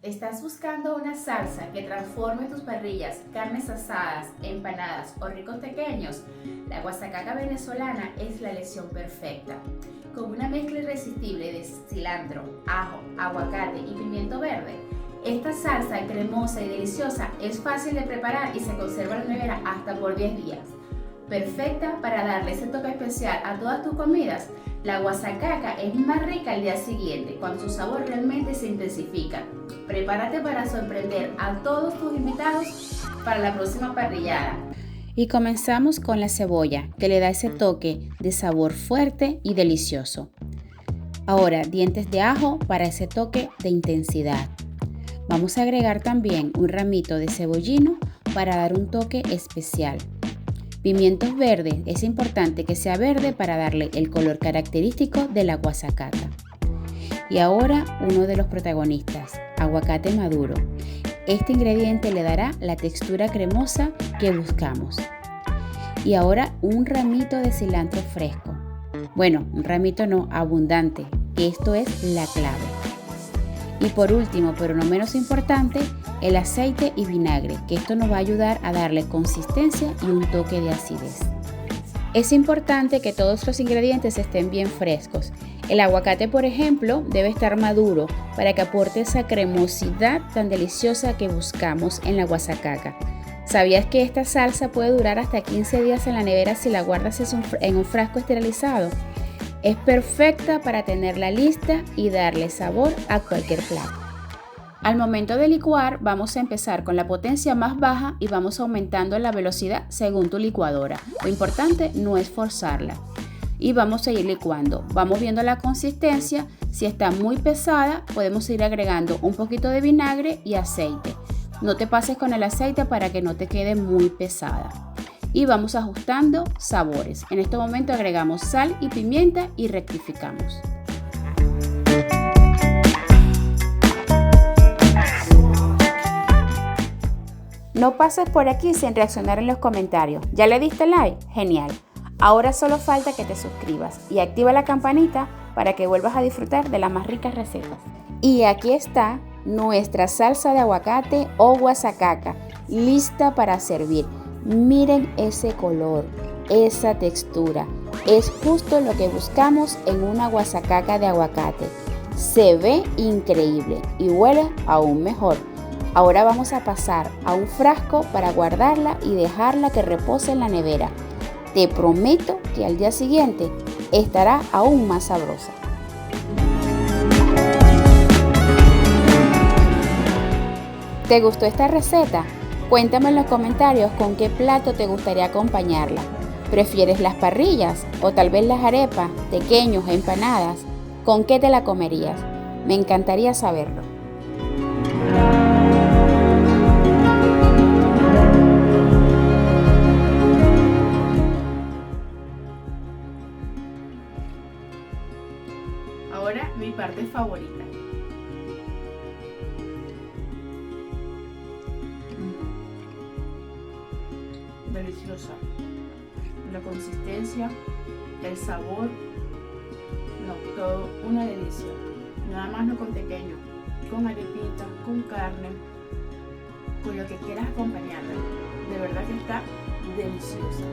¿Estás buscando una salsa que transforme tus parrillas, carnes asadas, empanadas o ricos pequeños? La guasacaca venezolana es la elección perfecta. Con una mezcla irresistible de cilantro, ajo, aguacate y pimiento verde, esta salsa cremosa y deliciosa es fácil de preparar y se conserva en la nevera hasta por 10 días. Perfecta para darle ese toque especial a todas tus comidas. La guasacaca es más rica al día siguiente, cuando su sabor realmente se intensifica. Prepárate para sorprender a todos tus invitados para la próxima parrillada. Y comenzamos con la cebolla, que le da ese toque de sabor fuerte y delicioso. Ahora, dientes de ajo para ese toque de intensidad. Vamos a agregar también un ramito de cebollino para dar un toque especial. Pimientos verdes, es importante que sea verde para darle el color característico de la guasacaca. Y ahora uno de los protagonistas, aguacate maduro. Este ingrediente le dará la textura cremosa que buscamos. Y ahora un ramito de cilantro fresco. Bueno, un ramito no, abundante, que esto es la clave. Y por último, pero no menos importante, el aceite y vinagre, que esto nos va a ayudar a darle consistencia y un toque de acidez. Es importante que todos los ingredientes estén bien frescos. El aguacate, por ejemplo, debe estar maduro para que aporte esa cremosidad tan deliciosa que buscamos en la guasacaca. ¿Sabías que esta salsa puede durar hasta 15 días en la nevera si la guardas en un frasco esterilizado? Es perfecta para tenerla lista y darle sabor a cualquier plato. Al momento de licuar, vamos a empezar con la potencia más baja y vamos aumentando la velocidad según tu licuadora. Lo importante no es forzarla. Y vamos a ir licuando. Vamos viendo la consistencia. Si está muy pesada, podemos ir agregando un poquito de vinagre y aceite. No te pases con el aceite para que no te quede muy pesada. Y vamos ajustando sabores. En este momento agregamos sal y pimienta y rectificamos. No pases por aquí sin reaccionar en los comentarios. ¿Ya le diste like? Genial. Ahora solo falta que te suscribas y activa la campanita para que vuelvas a disfrutar de las más ricas recetas. Y aquí está nuestra salsa de aguacate o guasacaca, lista para servir. Miren ese color, esa textura. Es justo lo que buscamos en una guasacaca de aguacate. Se ve increíble y huele aún mejor. Ahora vamos a pasar a un frasco para guardarla y dejarla que repose en la nevera. Te prometo que al día siguiente estará aún más sabrosa. ¿Te gustó esta receta? Cuéntame en los comentarios con qué plato te gustaría acompañarla. ¿Prefieres las parrillas o tal vez las arepas, tequeños, empanadas? ¿Con qué te la comerías? Me encantaría saberlo. Ahora mi parte favorita. Deliciosa. La consistencia, el sabor, no, todo una delicia. Nada más no con tequeño, con arepita, con carne, con lo que quieras acompañarla. De verdad que está deliciosa.